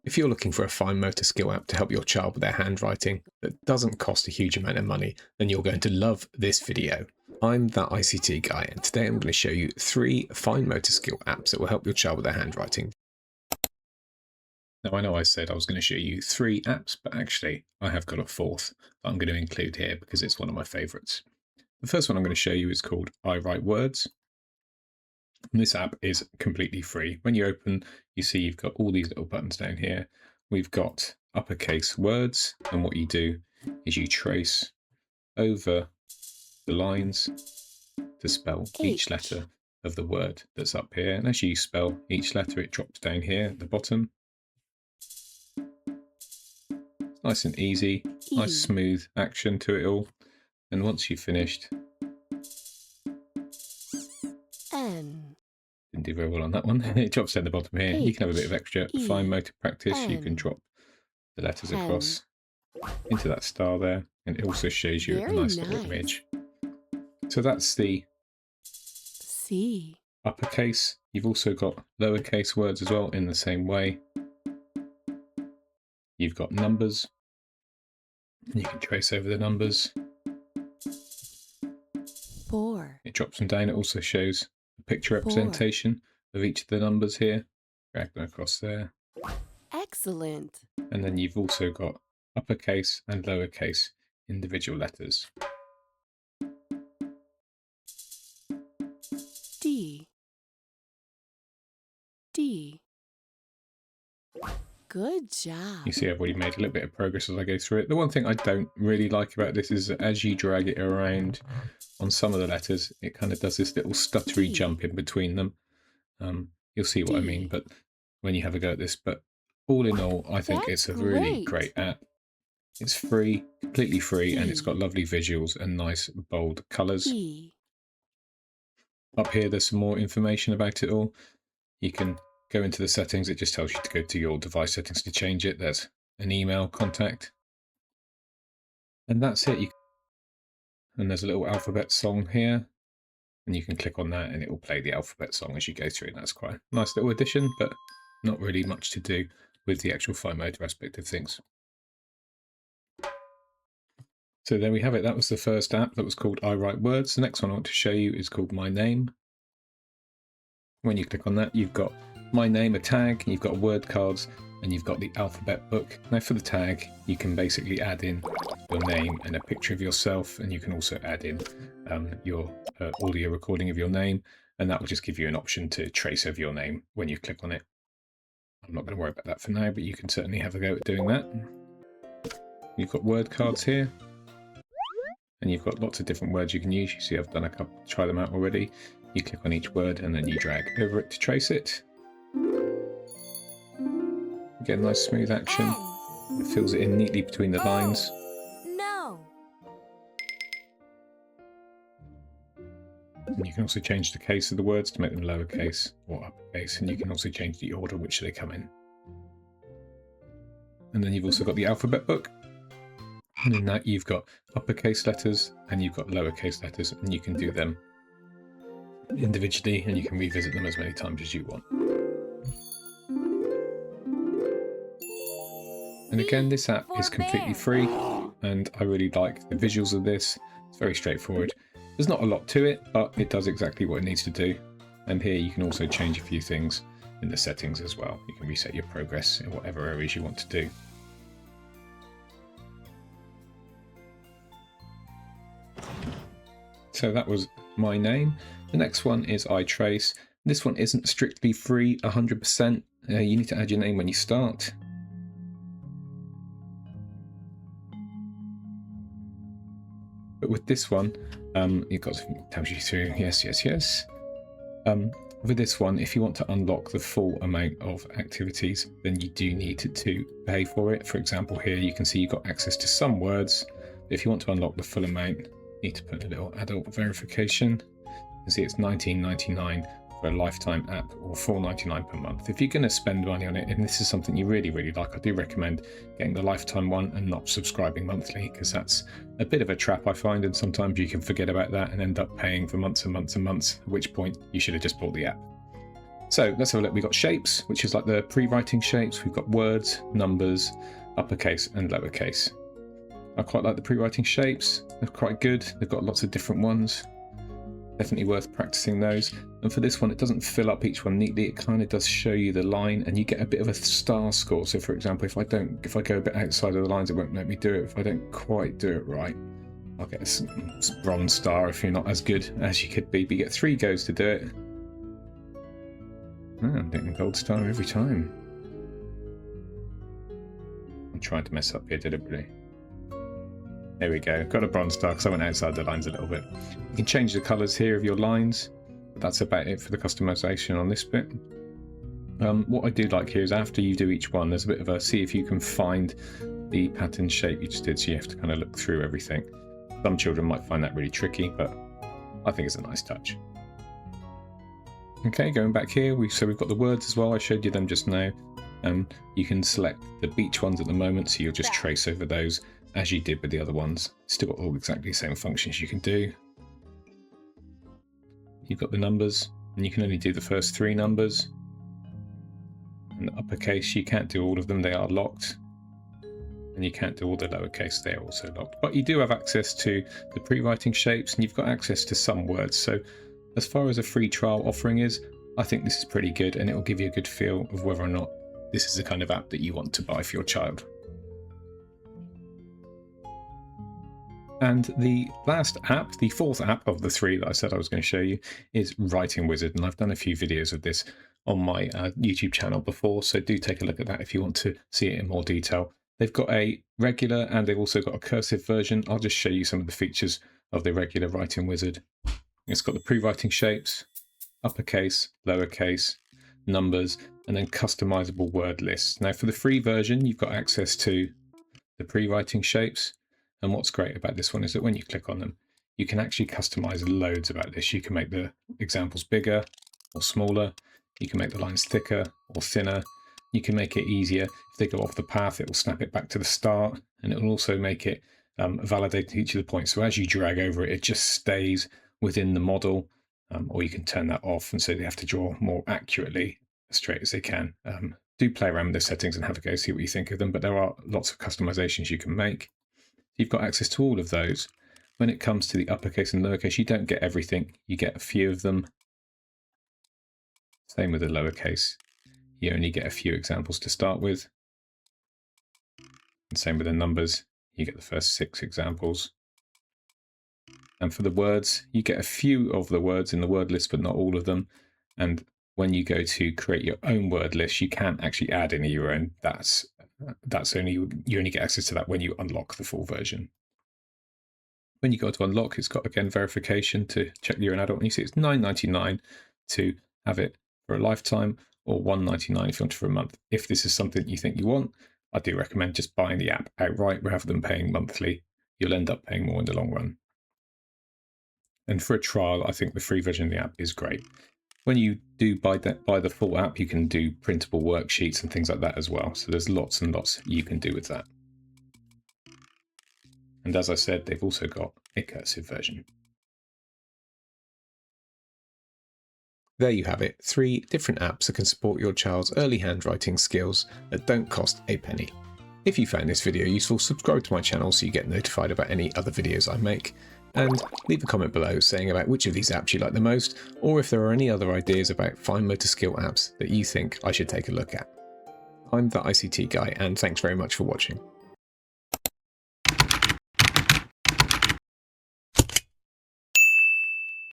If you're looking for a fine motor skill app to help your child with their handwriting that doesn't cost a huge amount of money, then you're going to love this video. I'm that ICT guy, and today I'm going to show you 3 fine motor skill apps that will help your child with their handwriting. Now, I know I said I was going to show you 3 apps, but actually I have got a 4th that I'm going to include here because it's one of my favorites. The first one I'm going to show you is called iWriteWords. And this app is completely free. When you open, you see you've got all these little buttons down here. We've got uppercase words, and what you do is you trace over the lines to spell each letter of the word that's up here. And as you spell each letter, it drops down here at the bottom. It's nice and easy, nice smooth action to it all. And once you've finished, didn't do very well on that one. It drops down the bottom here. You can have a bit of extra fine motor practice. You can drop the letters across into that star there, and it also shows you a nice little image. So that's the uppercase. You've also got lowercase words as well in the same way. You've got numbers. You can trace over the numbers. 4. It drops them down. It also shows a picture representation of each of the numbers here. Drag them across there. Excellent. And then you've also got uppercase and lowercase individual letters. D. Good job. You see I've already made a little bit of progress as I go through it. The one thing I don't really like about this is that as you drag it around on some of the letters, it kind of does this little stuttery jump in between them. You'll see what I mean, but when you have a go at this. But all in all, I think it's a really great app. It's free, completely free, and it's got lovely visuals and nice bold colours. Up here, there's some more information about it all. You can go into the settings. It just tells you to go to your device settings to change it. There's an email contact. And that's it. And there's a little alphabet song here. And you can click on that and it will play the alphabet song as you go through. And that's quite a nice little addition, but not really much to do with the actual fine motor aspect of things. So there we have it. That was the first app that was called iWriteWords. The next one I want to show you is called MyName. When you click on that, you've got MyName, a tag, you've got word cards, and you've got the alphabet book. Now for the tag, you can basically add in your name and a picture of yourself, and you can also add in your audio recording of your name, and that will just give you an option to trace over your name when you click on it. I'm not going to worry about that for now, but you can certainly have a go at doing that. You've got word cards here, and you've got lots of different words you can use. You see I've done a couple, try them out already. You click on each word and then you drag over it to trace it. You get a nice smooth action. It fills it in neatly between the lines. No. And you can also change the case of the words to make them lowercase or uppercase, and you can also change the order which they come in. And then you've also got the alphabet book. And in that you've got uppercase letters and you've got lowercase letters, and you can do them individually and you can revisit them as many times as you want. And again, this app is completely free, and I really like the visuals of this. It's very straightforward. There's not a lot to it, but it does exactly what it needs to do. And here you can also change a few things in the settings as well. You can reset your progress in whatever areas you want to do. So that was MyName. The next one is iTrace. This one isn't strictly free 100%. You need to add your name when you start. But with this one, you've got tells you through yes. With this one, if you want to unlock the full amount of activities, then you do need to pay for it. For example, here you can see you've got access to some words. If you want to unlock the full amount, you need to put a little adult verification. You can see it's $19.99 for a lifetime app, or $4.99 per month. If you're going to spend money on it, and this is something you really like, I do recommend getting the lifetime one and not subscribing monthly, because that's a bit of a trap, I find, and sometimes you can forget about that and end up paying for months and months and months, at which point you should have just bought the app. So let's have a look. We've got shapes, which is like the pre-writing shapes. We've got words, numbers, uppercase and lowercase. I quite like the pre-writing shapes. They're quite good. They've got lots of different ones. Definitely worth practicing those. And for this one, it doesn't fill up each one neatly. It kind of does show you the line, and you get a bit of a star score. So for example, if I go a bit outside of the lines, it won't let me do it. If I don't quite do it right, I'll get a bronze star if you're not as good as you could be. But you get 3 goes to do it. Oh, I'm getting a gold star every time. I'm trying to mess up here deliberately. There we go. Got a bronze star because I went outside the lines a little bit. You can change the colours here of your lines. But that's about it for the customization on this bit. What I do like here is after you do each one, there's a bit of a see if you can find the pattern shape you just did. So you have to kind of look through everything. Some children might find that really tricky, but I think it's a nice touch. Okay, going back here, we've got the words as well. I showed you them just now. You can select the beach ones at the moment, so you'll just trace over those as you did with the other ones. Still got all exactly the same functions you can do. You've got the numbers, and you can only do the first 3 numbers. And the uppercase, you can't do all of them, they are locked. And you can't do all the lowercase, they're also locked. But you do have access to the pre-writing shapes, and you've got access to some words. So as far as a free trial offering is, I think this is pretty good, and it will give you a good feel of whether or not this is the kind of app that you want to buy for your child. And the last app, the 4th app of the 3 that I said I was going to show you, is Writing Wizard. And I've done a few videos of this on my YouTube channel before, so do take a look at that if you want to see it in more detail. They've got a regular and they've also got a cursive version. I'll just show you some of the features of the regular Writing Wizard. It's got the pre-writing shapes, uppercase, lowercase, numbers, and then customizable word lists. Now for the free version, you've got access to the pre-writing shapes. And what's great about this one is that when you click on them, you can actually customize loads about this. You can make the examples bigger or smaller. You can make the lines thicker or thinner. You can make it easier. If they go off the path, it will snap it back to the start, and it will also make it validate each of the points. So as you drag over it, it just stays within the model, or you can turn that off, and so they have to draw more accurately, as straight as they can. Do play around with the settings and have a go, see what you think of them, but there are lots of customizations you can make. You've got access to all of those. When it comes to the uppercase and lowercase, you don't get everything. You get a few of them. Same with the lowercase. You only get a few examples to start with. And same with the numbers. You get the first 6 examples. And for the words, you get a few of the words in the word list, but not all of them. And when you go to create your own word list, you can't actually add any of your own. You only get access to that when you unlock the full version. When you go to unlock, it's got again verification to check that you're an adult, and you see it's $9.99 to have it for a lifetime, or $1.99 if you want it for a month. If this is something you think you want, I do recommend just buying the app outright rather than paying monthly. You'll end up paying more in the long run. And for a trial, I think the free version of the app is great. When you do buy the full app, you can do printable worksheets and things like that as well. So there's lots and lots you can do with that. And as I said, they've also got a cursive version. There you have it, 3 different apps that can support your child's early handwriting skills that don't cost a penny. If you found this video useful, subscribe to my channel so you get notified about any other videos I make. And leave a comment below saying about which of these apps you like the most, or if there are any other ideas about fine motor skill apps that you think I should take a look at. I'm the ICT Guy, and thanks very much for watching.